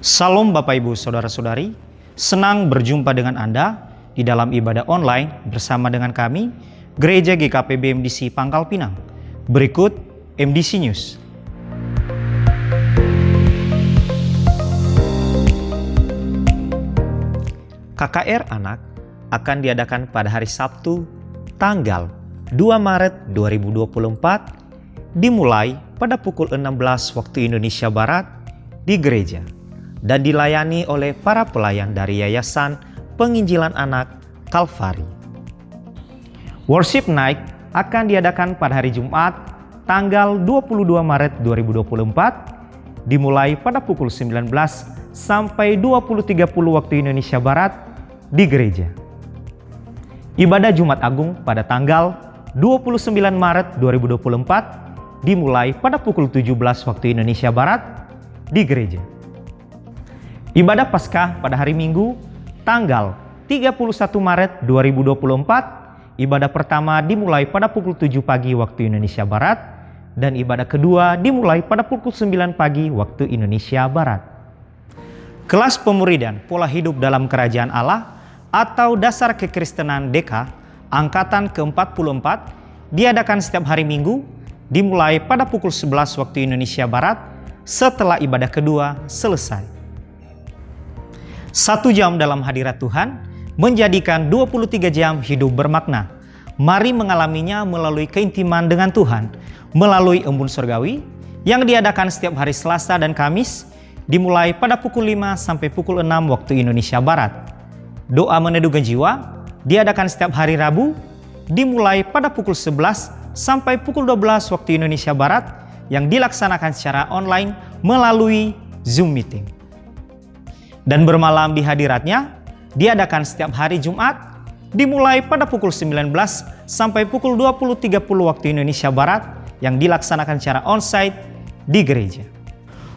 Salam Bapak Ibu Saudara-saudari, senang berjumpa dengan Anda di dalam ibadah online bersama dengan kami, Gereja GKP BMDC Pangkal Pinang. Berikut MDC News. KKR Anak akan diadakan pada hari Sabtu, tanggal 2 Maret 2024, dimulai pada pukul 16 waktu Indonesia Barat di gereja dan dilayani oleh para pelayan dari Yayasan Penginjilan Anak Kalvari. Worship Night akan diadakan pada hari Jumat, tanggal 22 Maret 2024, dimulai pada pukul 19 sampai 20.30 waktu Indonesia Barat di gereja. Ibadah Jumat Agung pada tanggal 29 Maret 2024 dimulai pada pukul 17 waktu Indonesia Barat di gereja. Ibadah Paskah pada hari Minggu, tanggal 31 Maret 2024, ibadah pertama dimulai pada pukul 7 pagi waktu Indonesia Barat, dan ibadah kedua dimulai pada pukul 9 pagi waktu Indonesia Barat. Kelas pemuridan pola hidup dalam kerajaan Allah atau dasar kekristenan DK, angkatan ke-44, diadakan setiap hari Minggu, dimulai pada pukul 11 waktu Indonesia Barat setelah ibadah kedua selesai. 1 jam dalam hadirat Tuhan menjadikan 23 jam hidup bermakna. Mari mengalaminya melalui keintiman dengan Tuhan, melalui embun surgawi yang diadakan setiap hari Selasa dan Kamis, dimulai pada pukul 5 sampai pukul 6 waktu Indonesia Barat. Doa meneduhkan jiwa diadakan setiap hari Rabu, dimulai pada pukul 11 sampai pukul 12 waktu Indonesia Barat yang dilaksanakan secara online melalui Zoom meeting. Dan bermalam di hadiratnya diadakan setiap hari Jumat dimulai pada pukul 19 sampai pukul 20.30 waktu Indonesia Barat yang dilaksanakan secara onsite di gereja.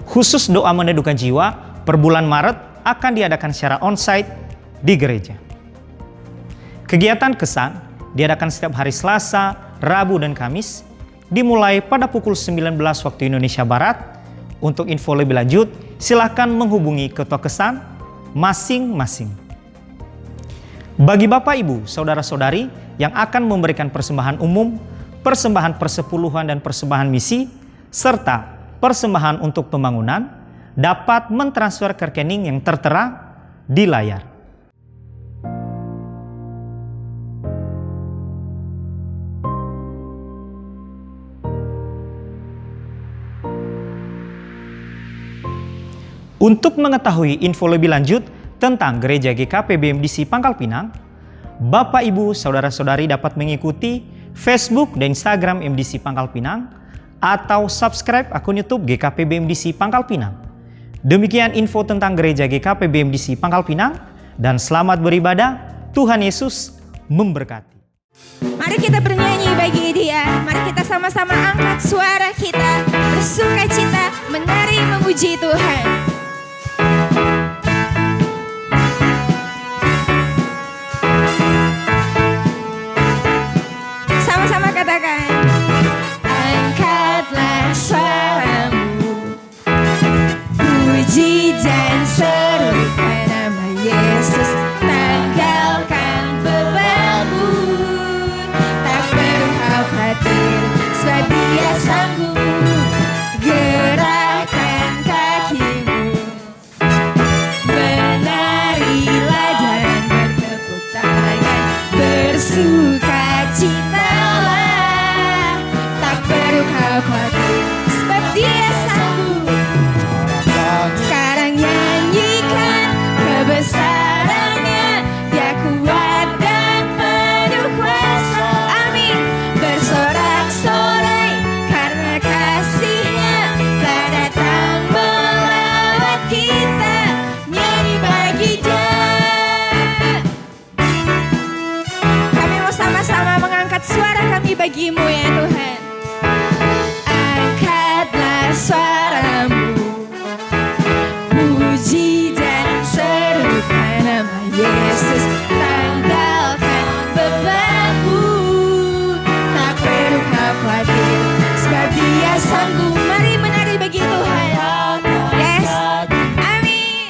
Khusus doa meneduhkan jiwa per bulan Maret akan diadakan secara onsite di gereja. Kegiatan kesan diadakan setiap hari Selasa, Rabu, dan Kamis, dimulai pada pukul 19 waktu Indonesia Barat. Untuk info lebih lanjut, silakan menghubungi ketua kesan masing-masing. Bagi Bapak, Ibu, Saudara-saudari yang akan memberikan persembahan umum, persembahan persepuluhan dan persembahan misi, serta persembahan untuk pembangunan, dapat mentransfer ke rekening yang tertera di layar. Untuk mengetahui info lebih lanjut tentang Gereja GKP BMDC Pangkal Pinang, Bapak, Ibu, Saudara-saudari dapat mengikuti Facebook dan Instagram MDC Pangkal Pinang atau subscribe akun YouTube GKP BMDC Pangkal Pinang. Demikian info tentang Gereja GKP BMDC Pangkal Pinang, dan selamat beribadah. Tuhan Yesus memberkati. Mari kita bernyanyi bagi Dia. Mari kita sama-sama angkat suara kita, bersuka cita, menari memuji Tuhan. Sama-sama katakan, angkatlah suaramu, puji dan serukan nama Yesus, tanggalkan bebanmu, tak perlu kau khawatir, sebab Dia sanggup. Gerakkan kakimu, menarilah dan bertepuk tangan, bersukacitalah, tak perlu kau khawatir, sebab Dia sanggup. Sekarang nyanyikan kebesarannya, Dia kuat dan penuh kuasa. Amin. Bersorak-sorai karena kasih-Nya telah datang melawat kita. Nyanyi bagi Dia. Kami mau sama-sama mengangkat suara kami bagi-Mu ya Tuhan. Angkatlah suaramu, puji dan serukan nama Yesus, tanggalkan bebanmu, tak perlu kau khawatir, sebab Dia sanggup. Mari menari bagi Tuhan. Yes, amin.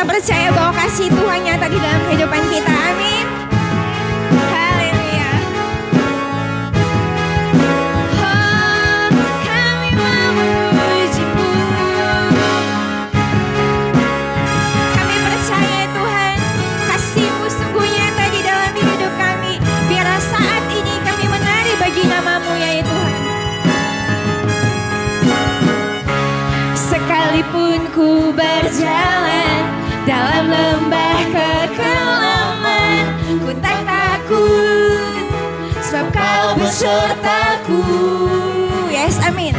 kita percaya bahwa kasih Tuhan nyata di dalam kehidupan kita. Amin. Haleluya. Oh, kami memuji-Mu. Kami percaya Tuhan, kasih-Mu sungguh nyata di dalam hidup kami. Biarlah saat ini kami menari bagi nama-Mu ya Tuhan. Sekalipun ku berjalan dalam lembah kekelaman, ku tak takut, sebab Kau besertaku. Yes, amin.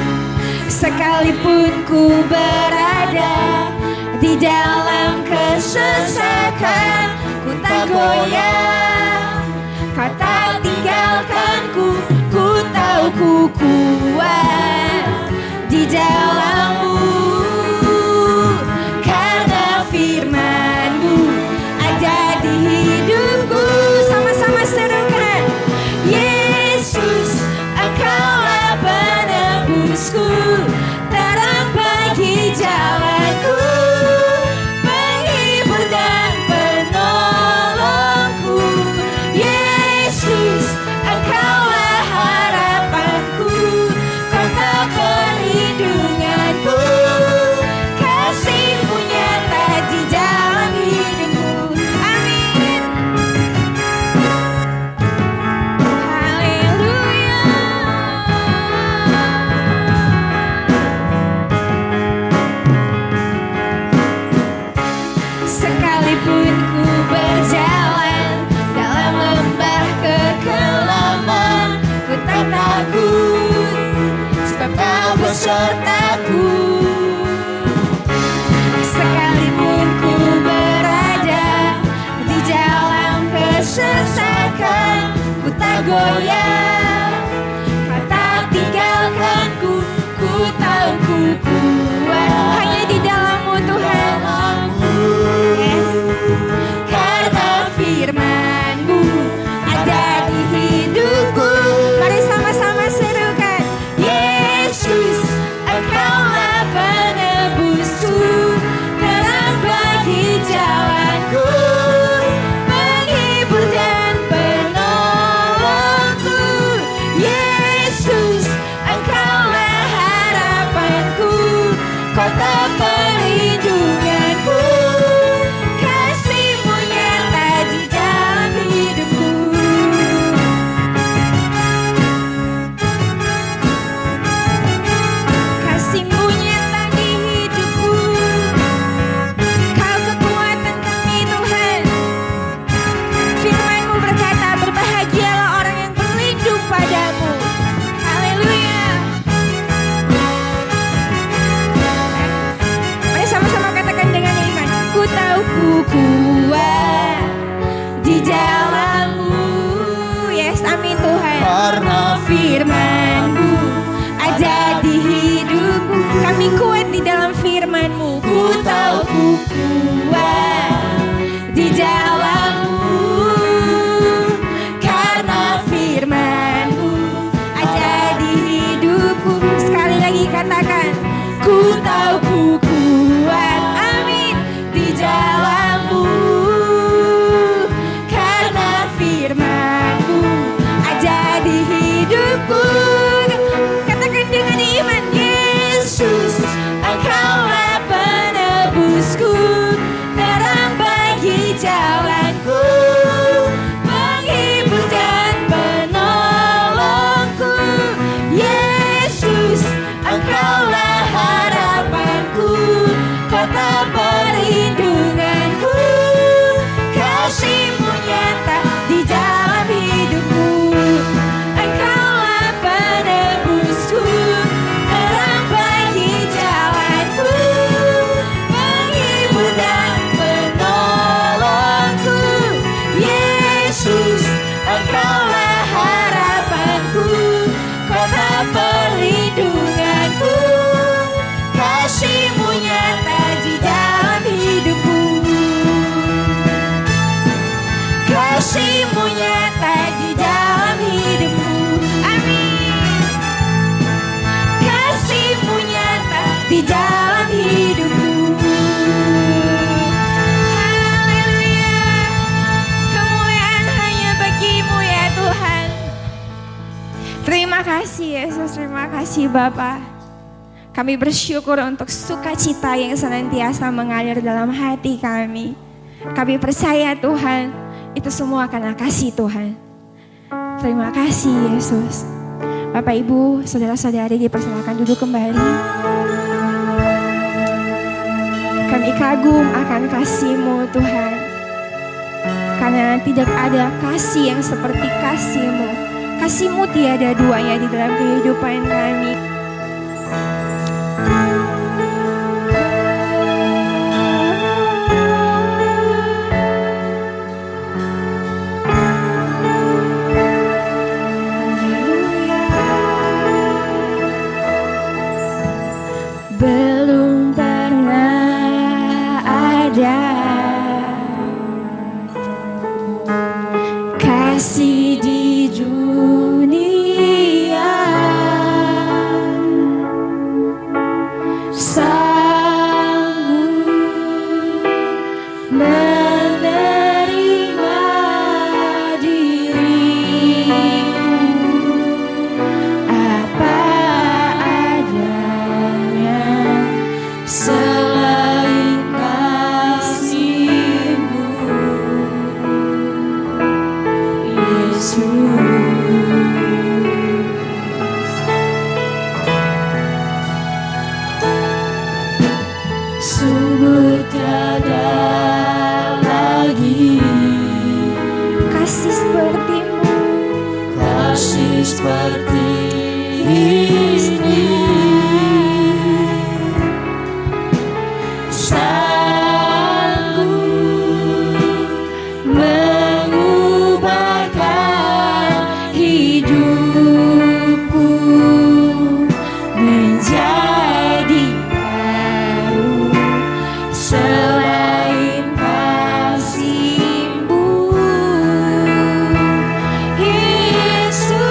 Sekalipun ku berada di dalam kesesakan, ku tak goyah, Kau tak tinggalkanku. Ku tahu ku kuat di dalam-Mu, karena firman-Mu ada di hidupku. Sama-sama serukan, Yesus, Engkaulah penebusku, terang bagi jalanku, penghibur dan penolongku. Yesus, Engkaulah harapanku, kota perlindunganku. Kasih-Mu nyata di dalam hidupku. Amin. Haleluya. Sekalipun ku berjalan dalam lembah kekelaman, ku tak takut, sebab Kau besertaku. Sekalipun ku berada di dalam kesesakan, ku tak goyah, Kau tak tinggalkanku. Ku tahu ku kuat hanya di dalam-Mu Tuhan. Yes. Karena firman-Mu ada di hidupku. Mari sama-sama serukan, Yesus, Engkaulah penebusku, terang bagi jalanku, penghibur dan penolongku. Yesus, Engkaulah harapanku, kota perlindunganku. Kasih-Mu nyata di dalam hidupku. Kasih-Mu nyata di hidupku. Kau kekuatan kami Tuhan. Firman-Mu berkata, berbahagialah orang yang berlindung padamu. Haleluya. Mari sama-sama katakan dengan iman. Ku tahu ku kuat di dalam-Mu. Yes, amin Tuhan. Karena firman-Mu ada di hidupku. Kami kuat di dalam firman-Mu. Ku tahu ku kuat di dalam-Mu, karena firman-Mu ada di hidupku. Sekali lagi katakan, ku tahu ku kuat, amin, di dalam-Mu, karena firman-Mu ada di hidupku. Katakan dengan iman, Yesus, Engkaulah penebusku, terang bagi jalanku, penghibur dan penolongku. Yesus, Engkaulah harapanku, kota perlindunganku. Kasih-Mu nyata di dalam hidupku. Engkaulah penebusku, terang bagi jalanku, penghibur dan penolongku. Yesus, Engkaulah harapanku, kota perlindunganku. Kasih-Mu nyata di dalam hidupku. Kasih-Mu nyata di dalam hidupku. Amin. Kasih-Mu nyata di dalam hidupku. Yesus, terima kasih Bapa. Kami bersyukur untuk sukacita yang senantiasa mengalir dalam hati kami. Kami percaya Tuhan, itu semua karena kasih Tuhan. Terima kasih Yesus. Bapak Ibu, saudara-saudari dipersilakan duduk kembali. Kami kagum akan kasih-Mu Tuhan. Karena tidak ada kasih yang seperti kasih-Mu. Kasih-Mu tiada duanya di dalam kehidupan kami. Belum pernah ada kasih di dunia sanggup menerima diriku apa adanya selain kasih-Mu, Yesus. Sungguh tiada lagi kasih seperti-Mu, kasih seperti ini. Sanggup mengubahkan hidupku menjadi baru selain kasih-Mu, Yesus.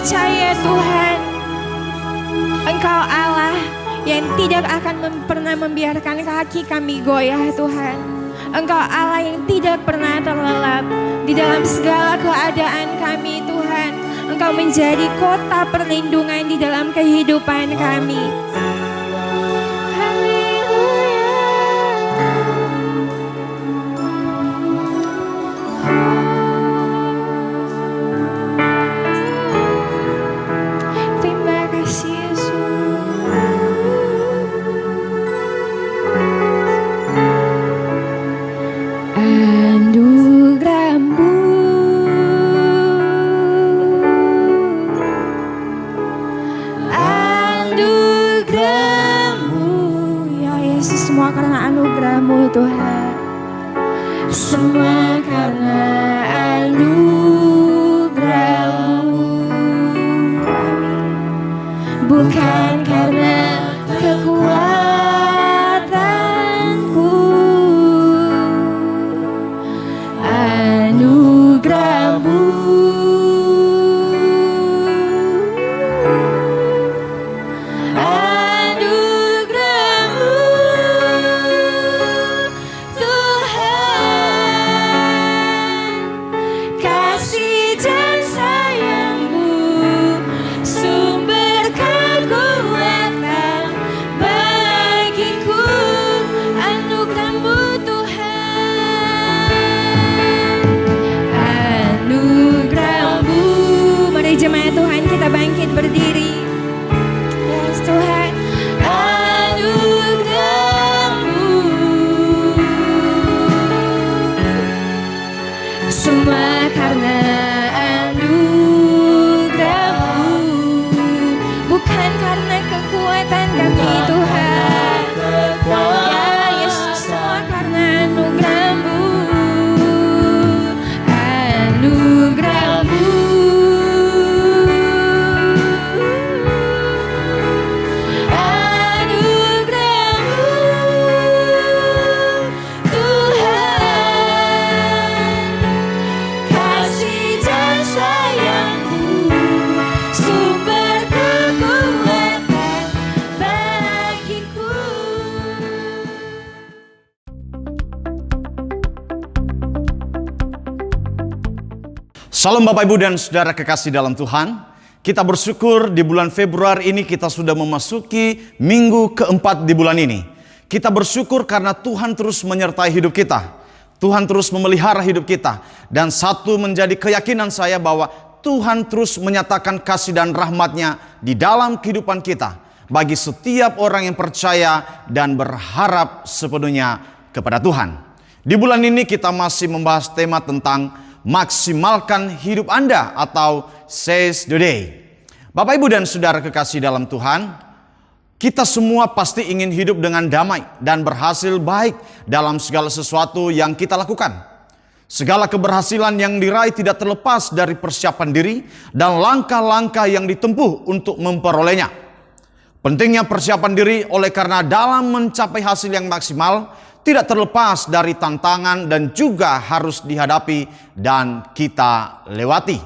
percaya Tuhan, Engkau Allah yang tidak akan pernah membiarkan kaki kami goyah Tuhan. Engkau Allah yang tidak pernah terlelap di dalam segala keadaan kami Tuhan. Engkau menjadi kota perlindungan di dalam kehidupan kami. Semua karena anugerah-Mu Tuhan. Semua karena anugerah-Mu. Bukan karena kekuatanku. Anugerah-Mu. Jemaat Tuhan, kita bangkit berdiri. Yes Tuhan. Anugerah-Mu. Semua karena anugerah-Mu. Bukan karena kekuatan kami Tuhan. Ya Yesus, semua karena anugerah-Mu. Anugerah-Mu. Salam Bapak Ibu dan Saudara kekasih dalam Tuhan. Kita bersyukur di bulan Februari ini kita sudah memasuki minggu keempat di bulan ini. Kita bersyukur karena Tuhan terus menyertai hidup kita. Tuhan terus memelihara hidup kita. Dan satu menjadi keyakinan saya bahwa Tuhan terus menyatakan kasih dan rahmat-Nya di dalam kehidupan kita. Bagi setiap orang yang percaya dan berharap sepenuhnya kepada Tuhan. Di bulan ini kita masih membahas tema tentang maksimalkan hidup Anda atau seize the day. Bapak Ibu dan Saudara kekasih dalam Tuhan, kita semua pasti ingin hidup dengan damai dan berhasil baik dalam segala sesuatu yang kita lakukan. Segala keberhasilan yang diraih tidak terlepas dari persiapan diri dan langkah-langkah yang ditempuh untuk memperolehnya. Pentingnya persiapan diri oleh karena dalam mencapai hasil yang maksimal tidak terlepas dari tantangan dan juga harus dihadapi dan kita lewati.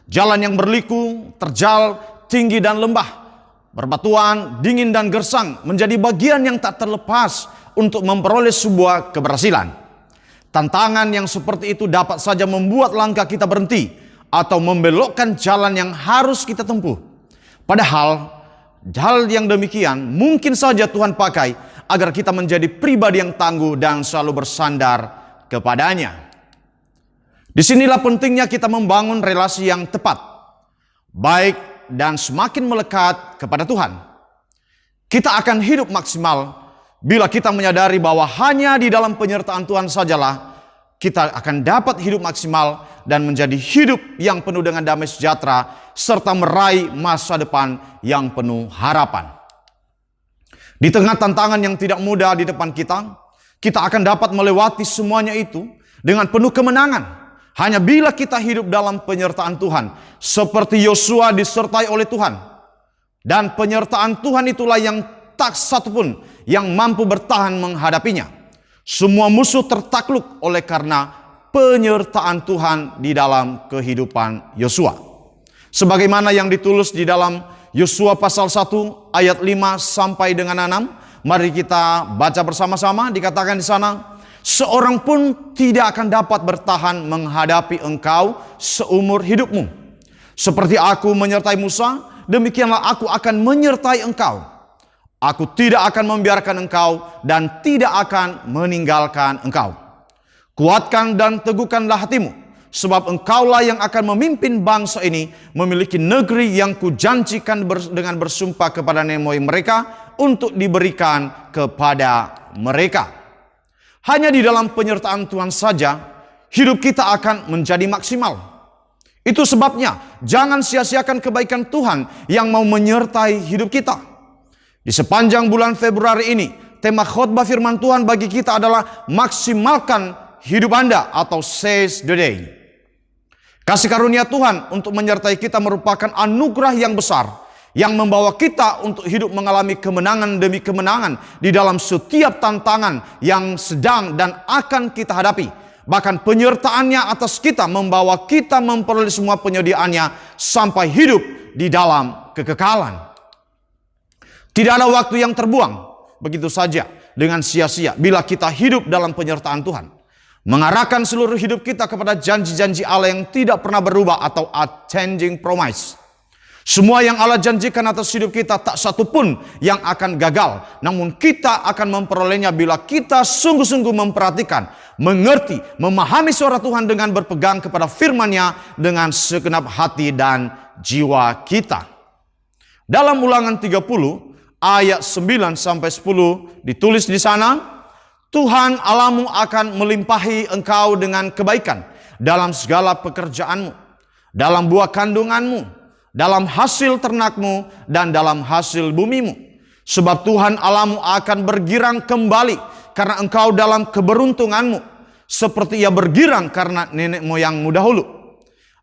Jalan yang berliku, terjal, tinggi dan lembah, berbatuan, dingin dan gersang menjadi bagian yang tak terlepas untuk memperoleh sebuah keberhasilan. Tantangan yang seperti itu dapat saja membuat langkah kita berhenti atau membelokkan jalan yang harus kita tempuh. Padahal hal yang demikian mungkin saja Tuhan pakai agar kita menjadi pribadi yang tangguh dan selalu bersandar kepadanya. Disinilah pentingnya kita membangun relasi yang tepat, baik dan semakin melekat kepada Tuhan. Kita akan hidup maksimal bila kita menyadari bahwa hanya di dalam penyertaan Tuhan sajalah kita akan dapat hidup maksimal dan menjadi hidup yang penuh dengan damai sejahtera serta meraih masa depan yang penuh harapan. Di tengah tantangan yang tidak mudah di depan kita, kita akan dapat melewati semuanya itu dengan penuh kemenangan. Hanya bila kita hidup dalam penyertaan Tuhan, seperti Yosua disertai oleh Tuhan. Dan penyertaan Tuhan itulah yang tak satu pun yang mampu bertahan menghadapinya. Semua musuh tertakluk oleh karena penyertaan Tuhan di dalam kehidupan Yosua. Sebagaimana yang ditulis di dalam Yosua pasal 1 ayat 5 sampai dengan 6. Mari kita baca bersama-sama. Dikatakan di sana, seorang pun tidak akan dapat bertahan menghadapi engkau seumur hidupmu. Seperti aku menyertai Musa, demikianlah aku akan menyertai engkau. Aku tidak akan membiarkan engkau dan tidak akan meninggalkan engkau. Kuatkan dan teguhkanlah hatimu, sebab engkaulah yang akan memimpin bangsa ini memiliki negeri yang kujanjikan dengan bersumpah kepada nenek moyang mereka untuk diberikan kepada mereka. Hanya di dalam penyertaan Tuhan saja hidup kita akan menjadi maksimal. Itu sebabnya jangan sia-siakan kebaikan Tuhan yang mau menyertai hidup kita. Di sepanjang bulan Februari ini, tema khotbah firman Tuhan bagi kita adalah maksimalkan hidup Anda atau seize the day. Kasih karunia Tuhan untuk menyertai kita merupakan anugerah yang besar yang membawa kita untuk hidup mengalami kemenangan demi kemenangan di dalam setiap tantangan yang sedang dan akan kita hadapi. Bahkan penyertaannya atas kita membawa kita memperoleh semua penyediaannya sampai hidup di dalam kekekalan. Tidak ada waktu yang terbuang begitu saja dengan sia-sia bila kita hidup dalam penyertaan Tuhan. Mengarahkan seluruh hidup kita kepada janji-janji Allah yang tidak pernah berubah atau unchanging promise. Semua yang Allah janjikan atas hidup kita tak satu pun yang akan gagal. Namun kita akan memperolehnya bila kita sungguh-sungguh memperhatikan, mengerti, memahami suara Tuhan dengan berpegang kepada firman-Nya dengan segenap hati dan jiwa kita. Dalam Ulangan 30 ayat 9 sampai 10 ditulis di sana, Tuhan Allahmu akan melimpahi engkau dengan kebaikan dalam segala pekerjaanmu, dalam buah kandunganmu, dalam hasil ternakmu, dan dalam hasil bumimu. Sebab Tuhan Allahmu akan bergirang kembali karena engkau dalam keberuntunganmu, seperti ia bergirang karena nenek moyangmu dahulu.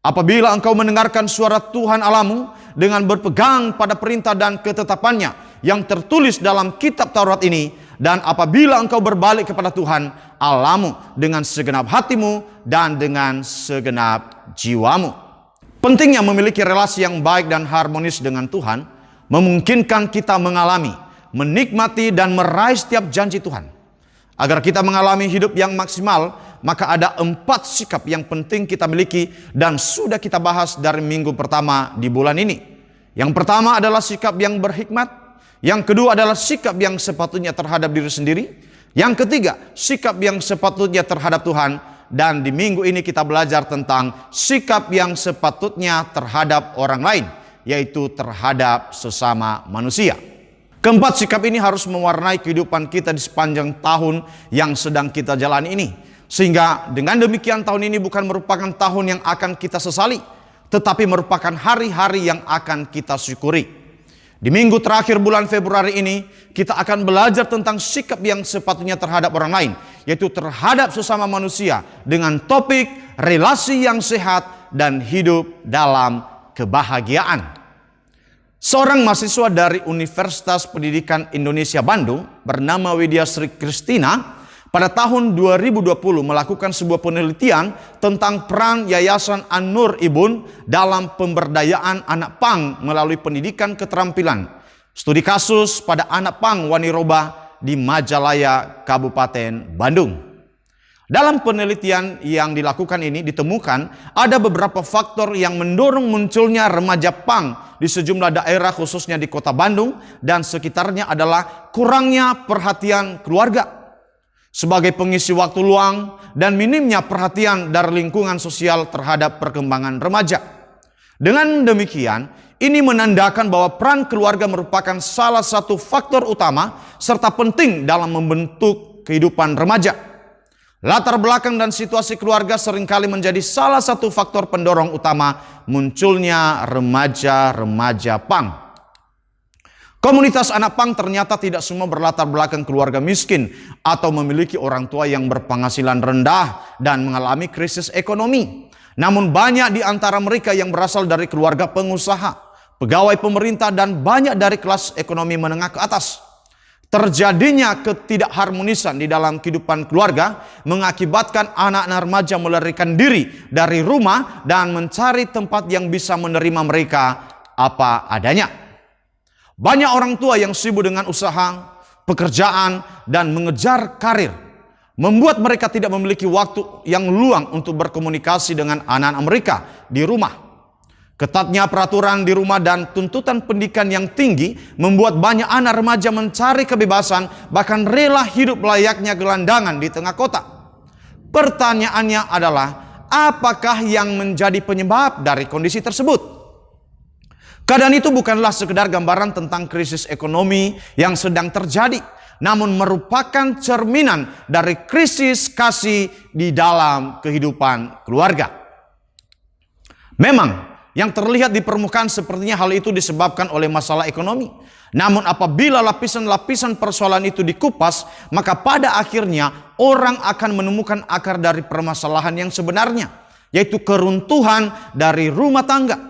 Apabila engkau mendengarkan suara Tuhan Allahmu dengan berpegang pada perintah dan ketetapannya yang tertulis dalam kitab Taurat ini, dan apabila engkau berbalik kepada Tuhan Allahmu dengan segenap hatimu dan dengan segenap jiwamu. Pentingnya memiliki relasi yang baik dan harmonis dengan Tuhan memungkinkan kita mengalami, menikmati dan meraih setiap janji Tuhan. Agar kita mengalami hidup yang maksimal, maka ada 4 sikap yang penting kita miliki dan sudah kita bahas dari minggu pertama di bulan ini. Yang pertama adalah sikap yang berhikmat. Yang kedua adalah sikap yang sepatutnya terhadap diri sendiri. Yang ketiga, sikap yang sepatutnya terhadap Tuhan. Dan di minggu ini kita belajar tentang sikap yang sepatutnya terhadap orang lain, yaitu terhadap sesama manusia. Keempat sikap ini harus mewarnai kehidupan kita di sepanjang tahun yang sedang kita jalani ini. Sehingga dengan demikian tahun ini bukan merupakan tahun yang akan kita sesali, tetapi merupakan hari-hari yang akan kita syukuri. Di minggu terakhir bulan Februari ini, kita akan belajar tentang sikap yang sepatutnya terhadap orang lain, yaitu terhadap sesama manusia, dengan topik relasi yang sehat dan hidup dalam kebahagiaan. Seorang mahasiswa dari Universitas Pendidikan Indonesia Bandung bernama Widya Sri Kristina pada tahun 2020 melakukan sebuah penelitian tentang peran Yayasan An-Nur Ibun dalam pemberdayaan anak pang melalui pendidikan keterampilan. Studi kasus pada anak pang Waniroba di Majalaya, Kabupaten Bandung. Dalam penelitian yang dilakukan ini ditemukan ada beberapa faktor yang mendorong munculnya remaja pang di sejumlah daerah khususnya di kota Bandung dan sekitarnya adalah kurangnya perhatian keluarga sebagai pengisi waktu luang dan minimnya perhatian dari lingkungan sosial terhadap perkembangan remaja. Dengan demikian, ini menandakan bahwa peran keluarga merupakan salah satu faktor utama serta penting dalam membentuk kehidupan remaja. Latar belakang dan situasi keluarga seringkali menjadi salah satu faktor pendorong utama munculnya remaja-remaja pang. Komunitas anak pang ternyata tidak semua berlatar belakang keluarga miskin atau memiliki orang tua yang berpenghasilan rendah dan mengalami krisis ekonomi. Namun banyak di antara mereka yang berasal dari keluarga pengusaha, pegawai pemerintah dan banyak dari kelas ekonomi menengah ke atas. Terjadinya ketidakharmonisan di dalam kehidupan keluarga mengakibatkan anak-anak remaja melarikan diri dari rumah dan mencari tempat yang bisa menerima mereka apa adanya. Banyak orang tua yang sibuk dengan usaha, pekerjaan, dan mengejar karir membuat mereka tidak memiliki waktu yang luang untuk berkomunikasi dengan anak-anak mereka di rumah. Ketatnya peraturan di rumah dan tuntutan pendidikan yang tinggi membuat banyak anak remaja mencari kebebasan, bahkan rela hidup layaknya gelandangan di tengah kota. Pertanyaannya adalah, apakah yang menjadi penyebab dari kondisi tersebut? Keadaan itu bukanlah sekedar gambaran tentang krisis ekonomi yang sedang terjadi, namun merupakan cerminan dari krisis kasih di dalam kehidupan keluarga. Memang, yang terlihat di permukaan sepertinya hal itu disebabkan oleh masalah ekonomi. Namun apabila lapisan-lapisan persoalan itu dikupas, maka pada akhirnya orang akan menemukan akar dari permasalahan yang sebenarnya, yaitu keruntuhan dari rumah tangga.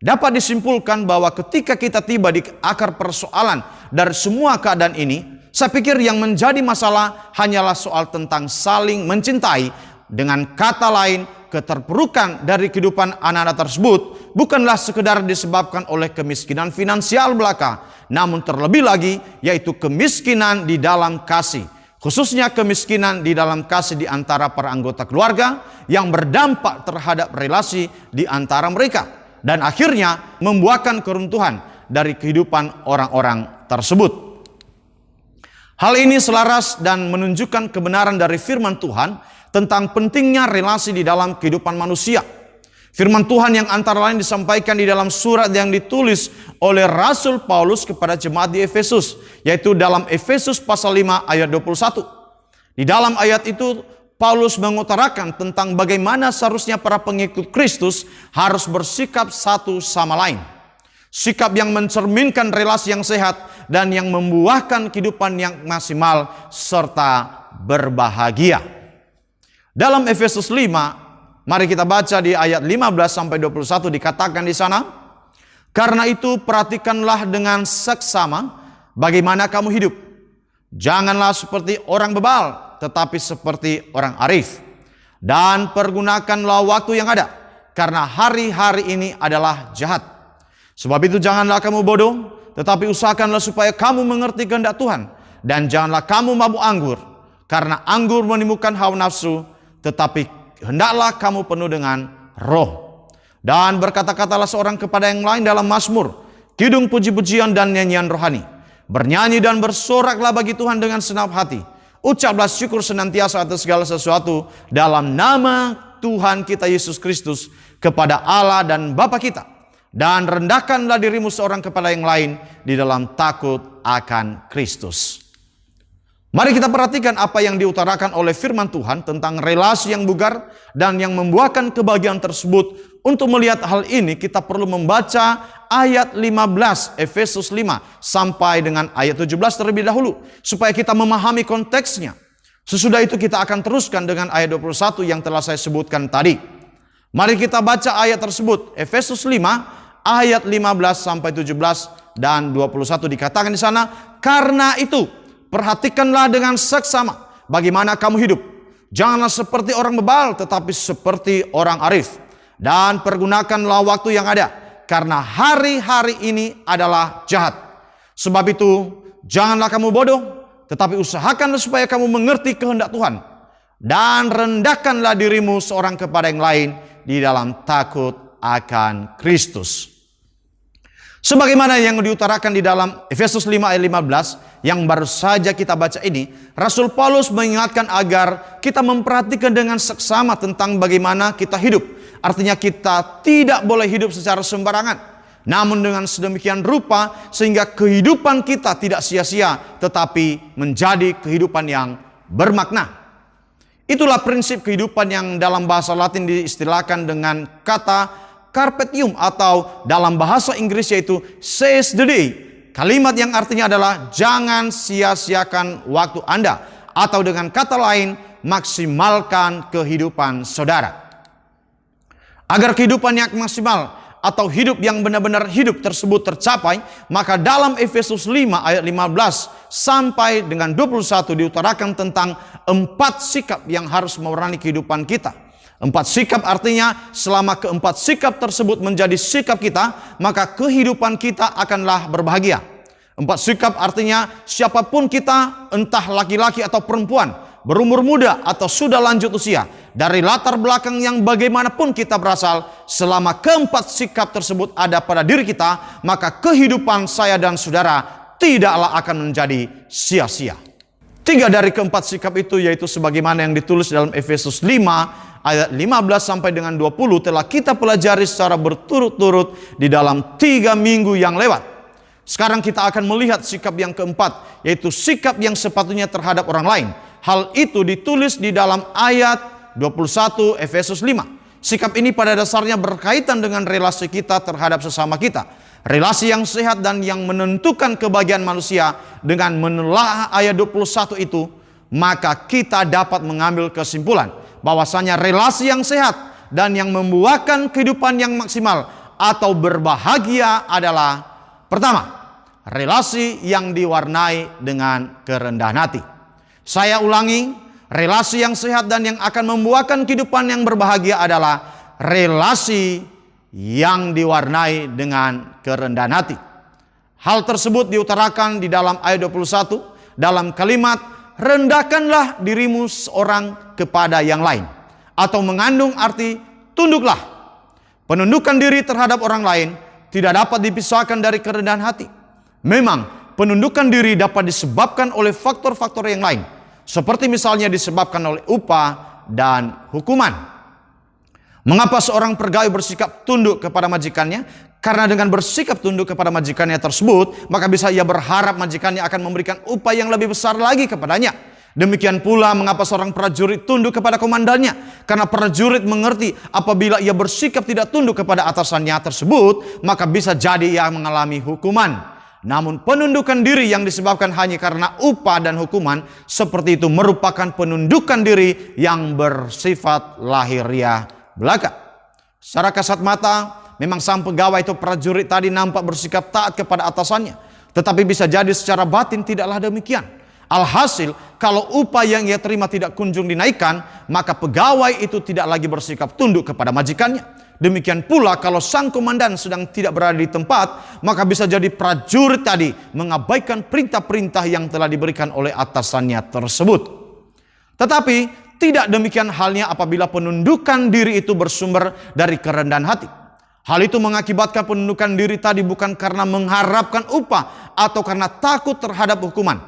Dapat disimpulkan bahwa ketika kita tiba di akar persoalan dari semua keadaan ini, saya pikir yang menjadi masalah hanyalah soal tentang saling mencintai. Dengan kata lain, keterpurukan dari kehidupan anak-anak tersebut bukanlah sekedar disebabkan oleh kemiskinan finansial belaka, namun terlebih lagi yaitu kemiskinan di dalam kasih, khususnya kemiskinan di dalam kasih di antara para anggota keluarga yang berdampak terhadap relasi di antara mereka dan akhirnya membuahkan keruntuhan dari kehidupan orang-orang tersebut. Hal ini selaras dan menunjukkan kebenaran dari firman Tuhan tentang pentingnya relasi di dalam kehidupan manusia. Firman Tuhan yang antara lain disampaikan di dalam surat yang ditulis oleh Rasul Paulus kepada jemaat di Efesus, yaitu dalam Efesus pasal 5 ayat 21. Di dalam ayat itu Paulus mengutarakan tentang bagaimana seharusnya para pengikut Kristus harus bersikap satu sama lain. Sikap yang mencerminkan relasi yang sehat dan yang membuahkan kehidupan yang maksimal serta berbahagia. Dalam Efesus 5, mari kita baca di ayat 15 sampai 21 dikatakan di sana, karena itu perhatikanlah dengan seksama bagaimana kamu hidup. Janganlah seperti orang bebal, tetapi seperti orang arif. Dan pergunakanlah waktu yang ada, karena hari-hari ini adalah jahat. Sebab itu janganlah kamu bodoh, tetapi usahakanlah supaya kamu mengerti kehendak Tuhan. Dan janganlah kamu mabuk anggur, karena anggur menimbulkan hawa nafsu, tetapi hendaklah kamu penuh dengan roh. Dan berkata-katalah seorang kepada yang lain dalam mazmur, kidung puji-pujian dan nyanyian rohani. Bernyanyi dan bersoraklah bagi Tuhan dengan senap hati. Ucaplah syukur senantiasa atas segala sesuatu dalam nama Tuhan kita Yesus Kristus kepada Allah dan Bapa kita. Dan rendahkanlah dirimu seorang kepada yang lain di dalam takut akan Kristus. Mari kita perhatikan apa yang diutarakan oleh firman Tuhan tentang relasi yang bugar dan yang membuahkan kebahagiaan tersebut. Untuk melihat hal ini kita perlu membaca ayat 15 Efesus 5 sampai dengan ayat 17 terlebih dahulu supaya kita memahami konteksnya. Sesudah itu kita akan teruskan dengan ayat 21 yang telah saya sebutkan tadi. Mari kita baca ayat tersebut, Efesus 5 ayat 15 sampai 17 dan 21 dikatakan di sana, karena itu perhatikanlah dengan seksama bagaimana kamu hidup. Janganlah seperti orang bebal, tetapi seperti orang arif. Dan pergunakanlah waktu yang ada, karena hari-hari ini adalah jahat. Sebab itu, janganlah kamu bodoh, tetapi usahakanlah supaya kamu mengerti kehendak Tuhan. Dan rendahkanlah dirimu seorang kepada yang lain di dalam takut akan Kristus. Sebagaimana yang diutarakan di dalam Efesus 5 ayat 15 yang baru saja kita baca ini, Rasul Paulus mengingatkan agar kita memperhatikan dengan seksama tentang bagaimana kita hidup. Artinya kita tidak boleh hidup secara sembarangan, namun dengan sedemikian rupa sehingga kehidupan kita tidak sia-sia tetapi menjadi kehidupan yang bermakna. Itulah prinsip kehidupan yang dalam bahasa Latin diistilahkan dengan kata carpe diem atau dalam bahasa Inggris yaitu seize the day. Kalimat yang artinya adalah jangan sia-siakan waktu Anda, atau dengan kata lain maksimalkan kehidupan saudara. Agar kehidupan yang maksimal, atau hidup yang benar-benar hidup tersebut tercapai, maka dalam Efesus 5 ayat 15 sampai dengan 21 diutarakan tentang 4 sikap yang harus mewarnai kehidupan kita. 4 sikap artinya selama keempat sikap tersebut menjadi sikap kita, maka kehidupan kita akanlah berbahagia. 4 sikap artinya siapapun kita, entah laki-laki atau perempuan, berumur muda atau sudah lanjut usia, dari latar belakang yang bagaimanapun kita berasal, selama keempat sikap tersebut ada pada diri kita, maka kehidupan saya dan saudara tidaklah akan menjadi sia-sia. 3 dari keempat sikap itu yaitu sebagaimana yang ditulis dalam Efesus 5 ayat 15 sampai dengan 20 telah kita pelajari secara berturut-turut di dalam 3 minggu yang lewat. Sekarang kita akan melihat sikap yang keempat, yaitu sikap yang sepatunya terhadap orang lain. Hal itu ditulis di dalam ayat 21 Efesus 5. Sikap ini pada dasarnya berkaitan dengan relasi kita terhadap sesama kita. Relasi yang sehat dan yang menentukan kebahagiaan manusia. Dengan menelaah ayat 21 itu, maka kita dapat mengambil kesimpulan bahwasanya relasi yang sehat dan yang membuahkan kehidupan yang maksimal atau berbahagia adalah: pertama, relasi yang diwarnai dengan kerendahan hati. Saya ulangi, relasi yang sehat dan yang akan membuahkan kehidupan yang berbahagia adalah relasi yang diwarnai dengan kerendahan hati. Hal tersebut diutarakan di dalam ayat 21 dalam kalimat rendahkanlah dirimu seorang kepada yang lain, atau mengandung arti tunduklah. Penundukan diri terhadap orang lain tidak dapat dipisahkan dari kerendahan hati. Memang penundukan diri dapat disebabkan oleh faktor-faktor yang lain, seperti misalnya disebabkan oleh upah dan hukuman. Mengapa seorang pegawai bersikap tunduk kepada majikannya? Karena dengan bersikap tunduk kepada majikannya tersebut, maka bisa ia berharap majikannya akan memberikan upah yang lebih besar lagi kepadanya. Demikian pula mengapa seorang prajurit tunduk kepada komandannya. Karena prajurit mengerti apabila ia bersikap tidak tunduk kepada atasannya tersebut, maka bisa jadi ia mengalami hukuman. Namun penundukan diri yang disebabkan hanya karena upah dan hukuman seperti itu merupakan penundukan diri yang bersifat lahiriah belaka. Secara kasat mata memang sang pegawai itu prajurit tadi nampak bersikap taat kepada atasannya, tetapi bisa jadi secara batin tidaklah demikian. Alhasil kalau upah yang ia terima tidak kunjung dinaikkan, maka pegawai itu tidak lagi bersikap tunduk kepada majikannya. Demikian pula kalau sang komandan sedang tidak berada di tempat, maka bisa jadi prajurit tadi mengabaikan perintah-perintah yang telah diberikan oleh atasannya tersebut. Tetapi tidak demikian halnya apabila penundukan diri itu bersumber dari kerendahan hati. Hal itu mengakibatkan penundukan diri tadi bukan karena mengharapkan upah atau karena takut terhadap hukuman,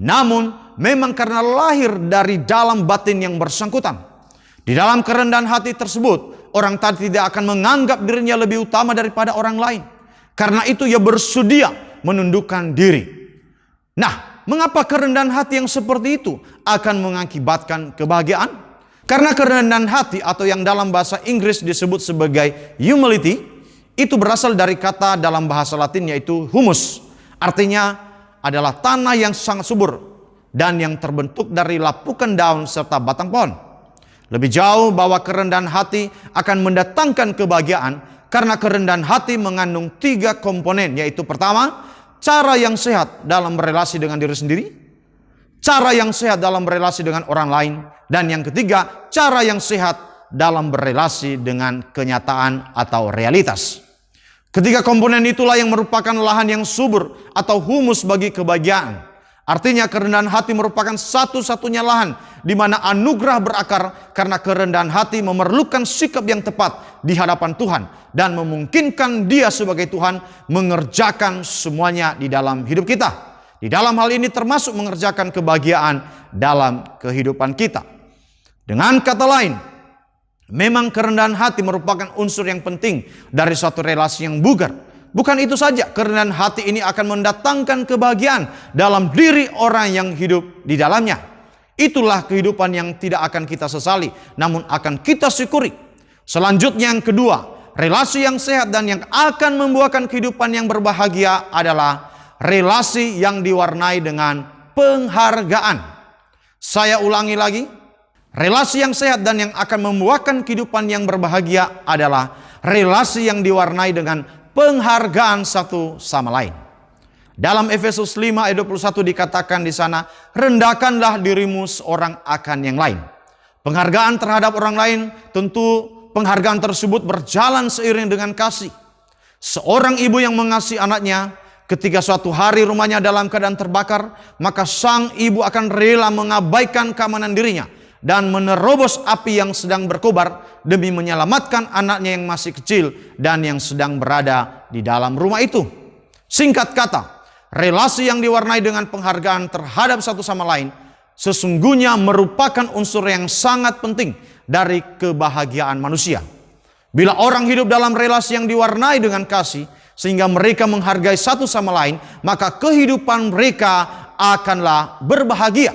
namun memang karena lahir dari dalam batin yang bersangkutan. Di dalam kerendahan hati tersebut, orang tadi tidak akan menganggap dirinya lebih utama daripada orang lain. Karena itu ia bersedia menundukkan diri. Nah, mengapa kerendahan hati yang seperti itu akan mengakibatkan kebahagiaan? Karena kerendahan hati atau yang dalam bahasa Inggris disebut sebagai humility, itu berasal dari kata dalam bahasa Latin yaitu humus. Artinya adalah tanah yang sangat subur dan yang terbentuk dari lapukan daun serta batang pohon. Lebih jauh bahwa kerendahan hati akan mendatangkan kebahagiaan karena kerendahan hati mengandung 3 komponen, yaitu pertama, cara yang sehat dalam berelasi dengan diri sendiri, cara yang sehat dalam berelasi dengan orang lain, dan yang ketiga, cara yang sehat dalam berelasi dengan kenyataan atau realitas. Ketiga komponen itulah yang merupakan lahan yang subur atau humus bagi kebahagiaan. Artinya kerendahan hati merupakan satu-satunya lahan di mana anugerah berakar, karena kerendahan hati memerlukan sikap yang tepat di hadapan Tuhan dan memungkinkan Dia sebagai Tuhan mengerjakan semuanya di dalam hidup kita. Di dalam hal ini termasuk mengerjakan kebahagiaan dalam kehidupan kita. Dengan kata lain, memang kerendahan hati merupakan unsur yang penting dari suatu relasi yang bugar. Bukan itu saja, kerendahan hati ini akan mendatangkan kebahagiaan dalam diri orang yang hidup di dalamnya. Itulah kehidupan yang tidak akan kita sesali, namun akan kita syukuri. Selanjutnya yang kedua, relasi yang sehat dan yang akan membuahkan kehidupan yang berbahagia adalah relasi yang diwarnai dengan penghargaan. Saya ulangi lagi, relasi yang sehat dan yang akan membuahkan kehidupan yang berbahagia adalah relasi yang diwarnai dengan penghargaan satu sama lain. Dalam Efesus 5 ayat 21 dikatakan di sana, rendahkanlah dirimu seorang akan yang lain. Penghargaan terhadap orang lain, tentu penghargaan tersebut berjalan seiring dengan kasih. Seorang ibu yang mengasihi anaknya, ketika suatu hari rumahnya dalam keadaan terbakar, maka sang ibu akan rela mengabaikan keamanan dirinya dan menerobos api yang sedang berkobar demi menyelamatkan anaknya yang masih kecil dan yang sedang berada di dalam rumah itu. Singkat kata, relasi yang diwarnai dengan penghargaan terhadap satu sama lain sesungguhnya merupakan unsur yang sangat penting dari kebahagiaan manusia. Bila orang hidup dalam relasi yang diwarnai dengan kasih, sehingga mereka menghargai satu sama lain, maka kehidupan mereka akanlah berbahagia.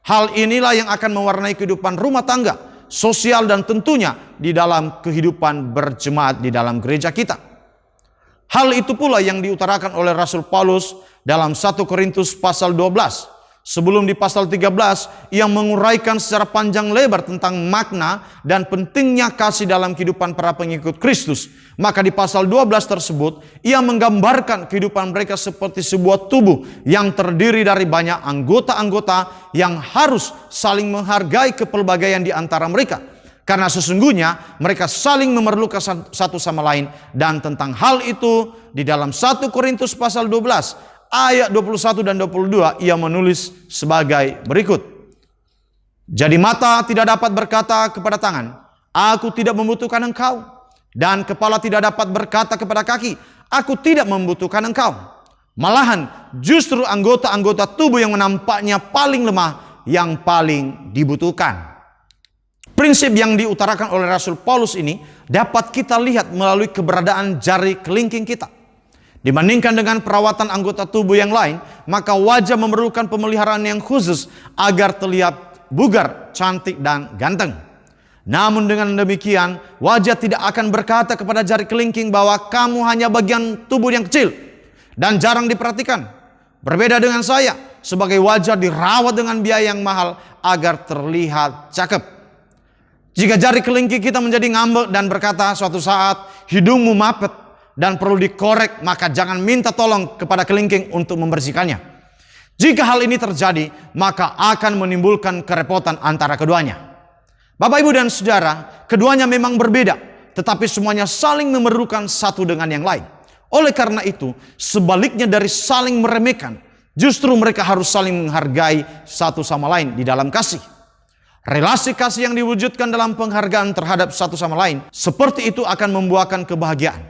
Hal inilah yang akan mewarnai kehidupan rumah tangga, sosial, dan tentunya di dalam kehidupan berjemaat di dalam gereja kita. Hal itu pula yang diutarakan oleh Rasul Paulus dalam 1 Korintus pasal 12. Sebelum di pasal 13, ia menguraikan secara panjang lebar tentang makna dan pentingnya kasih dalam kehidupan para pengikut Kristus. Maka di pasal 12 tersebut, ia menggambarkan kehidupan mereka seperti sebuah tubuh yang terdiri dari banyak anggota-anggota yang harus saling menghargai kepelbagaian di antara mereka. Karena sesungguhnya mereka saling memerlukan satu sama lain. Dan tentang hal itu, di dalam 1 Korintus pasal 12, ayat 21 dan 22 ia menulis sebagai berikut. Jadi mata tidak dapat berkata kepada tangan, aku tidak membutuhkan engkau. Dan kepala tidak dapat berkata kepada kaki, aku tidak membutuhkan engkau. Malahan justru anggota-anggota tubuh yang menampaknya paling lemah yang paling dibutuhkan. Prinsip yang diutarakan oleh Rasul Paulus ini dapat kita lihat melalui keberadaan jari kelingking kita. Dibandingkan dengan perawatan anggota tubuh yang lain, maka wajah memerlukan pemeliharaan yang khusus agar terlihat bugar, cantik, dan ganteng. Namun dengan demikian, wajah tidak akan berkata kepada jari kelingking bahwa kamu hanya bagian tubuh yang kecil dan jarang diperhatikan. Berbeda dengan saya, sebagai wajah dirawat dengan biaya yang mahal agar terlihat cakep. Jika jari kelingking kita menjadi ngambek dan berkata suatu saat, hidungmu mapet dan perlu dikorek, maka jangan minta tolong kepada kelingking untuk membersihkannya. Jika hal ini terjadi, maka akan menimbulkan kerepotan antara keduanya. Bapak, Ibu, dan Saudara, keduanya memang berbeda, tetapi semuanya saling memerlukan satu dengan yang lain. Oleh karena itu, sebaliknya dari saling meremehkan, justru mereka harus saling menghargai satu sama lain di dalam kasih. Relasi kasih yang diwujudkan dalam penghargaan terhadap satu sama lain, seperti itu akan membuahkan kebahagiaan.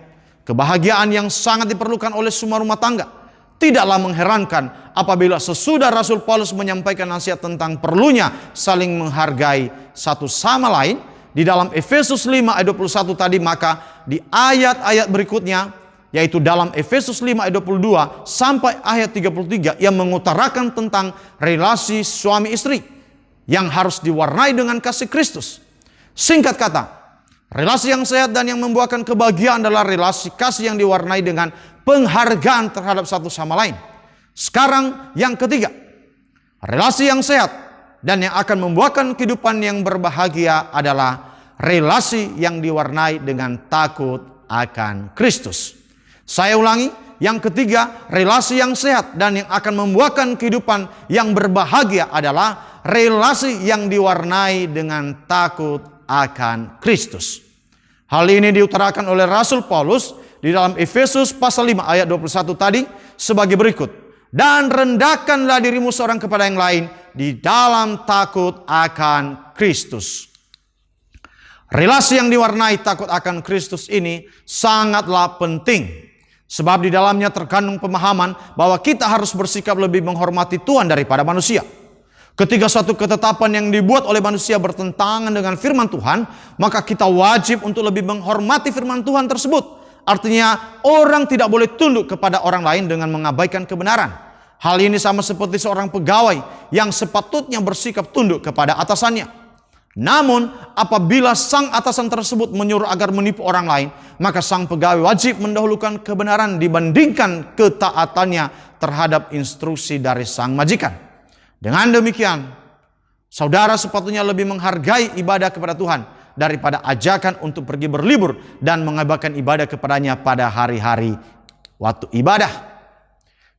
Kebahagiaan yang sangat diperlukan oleh semua rumah tangga. Tidaklah mengherankan apabila sesudah Rasul Paulus menyampaikan nasihat tentang perlunya saling menghargai satu sama lain di dalam Efesus 5 ayat 21 tadi, maka di ayat-ayat berikutnya, yaitu dalam Efesus 5 ayat 22 sampai ayat 33, ia mengutarakan tentang relasi suami istri yang harus diwarnai dengan kasih Kristus. Singkat kata, relasi yang sehat dan yang membuahkan kebahagiaan adalah relasi kasih yang diwarnai dengan penghargaan terhadap satu sama lain. Sekarang yang ketiga, relasi yang sehat dan yang akan membuahkan kehidupan yang berbahagia adalah relasi yang diwarnai dengan takut akan Kristus. Saya ulangi, yang ketiga, relasi yang sehat dan yang akan membuahkan kehidupan yang berbahagia adalah relasi yang diwarnai dengan takut akan Kristus. Hal ini diutarakan oleh Rasul Paulus di dalam Efesus pasal 5 ayat 21 tadi sebagai berikut. Dan rendahkanlah dirimu seorang kepada yang lain di dalam takut akan Kristus. Relasi yang diwarnai takut akan Kristus ini sangatlah penting. Sebab di dalamnya terkandung pemahaman bahwa kita harus bersikap lebih menghormati Tuhan daripada manusia. Ketika suatu ketetapan yang dibuat oleh manusia bertentangan dengan firman Tuhan, maka kita wajib untuk lebih menghormati firman Tuhan tersebut. Artinya orang tidak boleh tunduk kepada orang lain dengan mengabaikan kebenaran. Hal ini sama seperti seorang pegawai yang sepatutnya bersikap tunduk kepada atasannya. Namun apabila sang atasan tersebut menyuruh agar menipu orang lain, maka sang pegawai wajib mendahulukan kebenaran dibandingkan ketaatannya terhadap instruksi dari sang majikan. Dengan demikian, saudara sepatutnya lebih menghargai ibadah kepada Tuhan daripada ajakan untuk pergi berlibur dan mengabaikan ibadah kepadanya pada hari-hari waktu ibadah.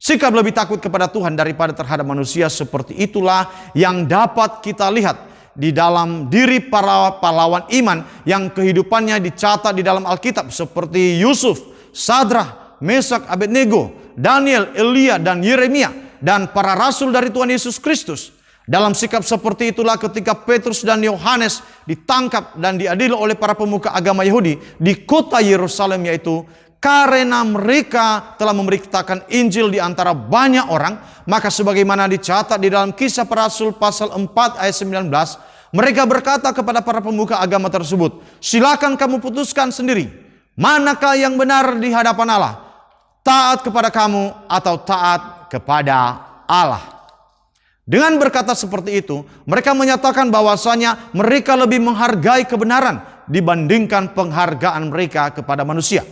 Sikap lebih takut kepada Tuhan daripada terhadap manusia seperti itulah yang dapat kita lihat di dalam diri para pahlawan iman yang kehidupannya dicatat di dalam Alkitab seperti Yusuf, Sadrah, Mesak, Abednego, Daniel, Elia, dan Yeremia, dan para rasul dari Tuhan Yesus Kristus. Dalam sikap seperti itulah ketika Petrus dan Yohanes ditangkap dan diadili oleh para pemuka agama Yahudi di kota Yerusalem, yaitu karena mereka telah memberitakan Injil di antara banyak orang, maka sebagaimana dicatat di dalam Kisah Para Rasul pasal 4 ayat 19, mereka berkata kepada para pemuka agama tersebut, "Silakan kamu putuskan sendiri, manakah yang benar di hadapan Allah, taat kepada kamu atau taat kepada Allah." Dengan berkata seperti itu, mereka menyatakan bahwasanya mereka lebih menghargai kebenaran dibandingkan penghargaan mereka kepada manusia.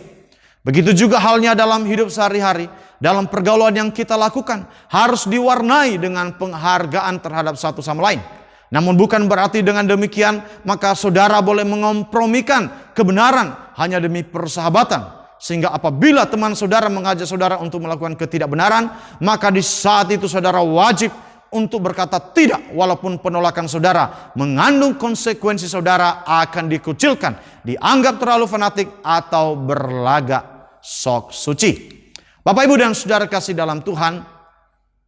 Begitu juga halnya dalam hidup sehari-hari, dalam pergaulan yang kita lakukan harus diwarnai dengan penghargaan terhadap satu sama lain. Namun bukan berarti dengan demikian maka saudara boleh mengompromikan kebenaran hanya demi persahabatan. Sehingga apabila teman saudara mengajak saudara untuk melakukan ketidakbenaran, maka di saat itu saudara wajib untuk berkata tidak, walaupun penolakan saudara mengandung konsekuensi saudara akan dikucilkan, dianggap terlalu fanatik atau berlagak sok suci. Bapak, Ibu, dan saudara kasih dalam Tuhan,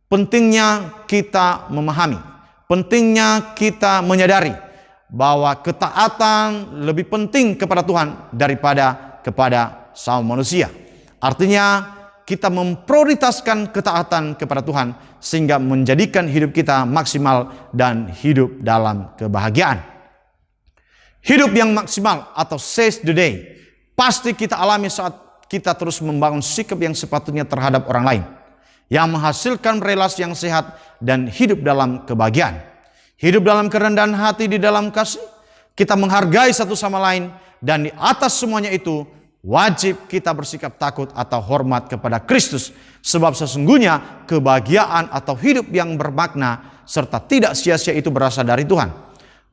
pentingnya kita memahami, pentingnya kita menyadari bahwa ketaatan lebih penting kepada Tuhan daripada kepada sama manusia. Artinya kita memprioritaskan ketaatan kepada Tuhan sehingga menjadikan hidup kita maksimal dan hidup dalam kebahagiaan. Hidup yang maksimal atau seize the day pasti kita alami saat kita terus membangun sikap yang sepatutnya terhadap orang lain, yang menghasilkan relasi yang sehat dan hidup dalam kebahagiaan. Hidup dalam kerendahan hati di dalam kasih, kita menghargai satu sama lain, dan di atas semuanya itu wajib kita bersikap takut atau hormat kepada Kristus, sebab sesungguhnya kebahagiaan atau hidup yang bermakna serta tidak sia-sia itu berasal dari Tuhan.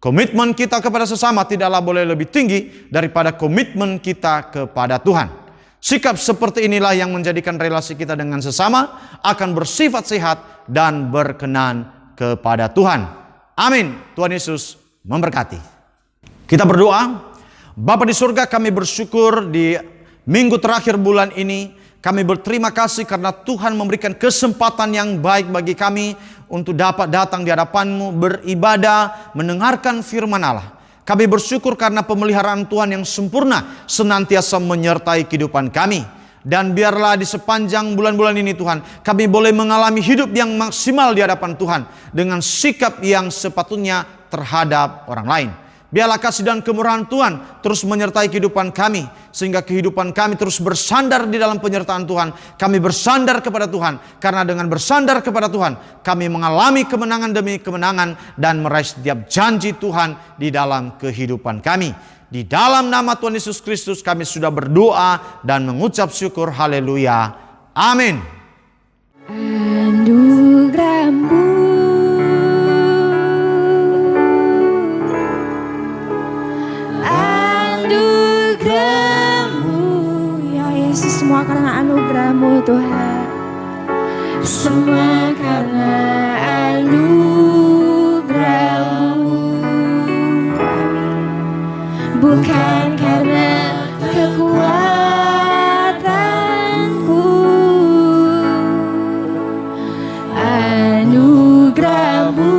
Komitmen kita kepada sesama tidaklah boleh lebih tinggi daripada komitmen kita kepada Tuhan. Sikap seperti inilah yang menjadikan relasi kita dengan sesama akan bersifat sehat dan berkenan kepada Tuhan. Amin. Tuhan Yesus memberkati. Kita berdoa. Bapa di surga, kami bersyukur di minggu terakhir bulan ini. Kami berterima kasih karena Tuhan memberikan kesempatan yang baik bagi kami untuk dapat datang di hadapan-Mu, beribadah, mendengarkan firman Allah. Kami bersyukur karena pemeliharaan Tuhan yang sempurna senantiasa menyertai kehidupan kami. Dan biarlah di sepanjang bulan-bulan ini Tuhan, kami boleh mengalami hidup yang maksimal di hadapan Tuhan dengan sikap yang sepatutnya terhadap orang lain. Biarlah kasih dan kemurahan Tuhan terus menyertai kehidupan kami, sehingga kehidupan kami terus bersandar di dalam penyertaan Tuhan. Kami bersandar kepada Tuhan, karena dengan bersandar kepada Tuhan, kami mengalami kemenangan demi kemenangan dan meraih setiap janji Tuhan di dalam kehidupan kami. Di dalam nama Tuhan Yesus Kristus kami sudah berdoa dan mengucap syukur. Haleluya. Amin. Anugerah-Mu semua karena anugerah-Mu Tuhan, semua karena anugerah-Mu, bukan karena kekuatanku. Anugerah-Mu,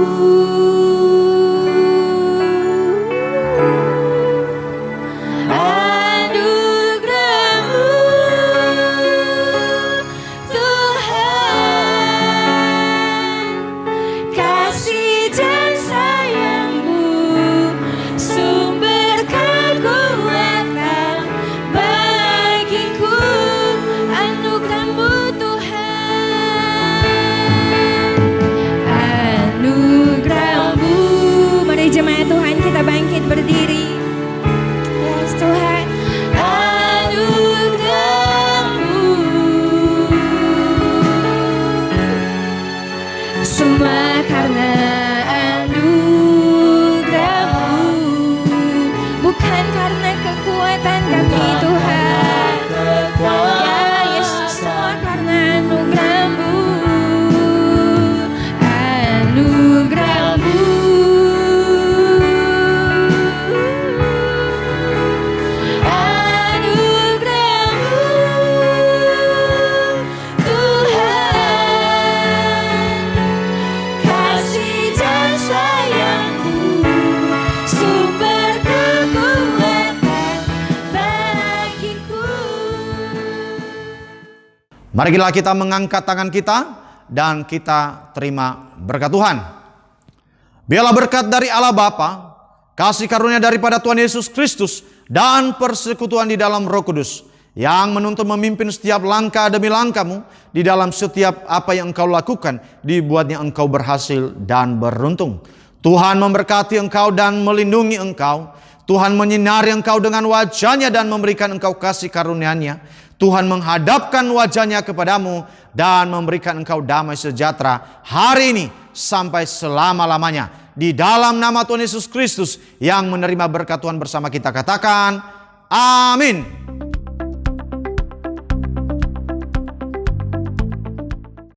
Marilah kita mengangkat tangan kita dan kita terima berkat Tuhan. Biarlah berkat dari Allah Bapa, kasih karunia daripada Tuhan Yesus Kristus, dan persekutuan di dalam Roh Kudus yang menuntun memimpin setiap langkah demi langkahmu di dalam setiap apa yang engkau lakukan, dibuatnya engkau berhasil dan beruntung. Tuhan memberkati engkau dan melindungi engkau. Tuhan menyinari engkau dengan wajah-Nya dan memberikan engkau kasih karunia-Nya. Tuhan menghadapkan wajah-Nya kepadamu dan memberikan engkau damai sejahtera hari ini sampai selama-lamanya. Di dalam nama Tuhan Yesus Kristus yang menerima berkat Tuhan bersama kita katakan, amin.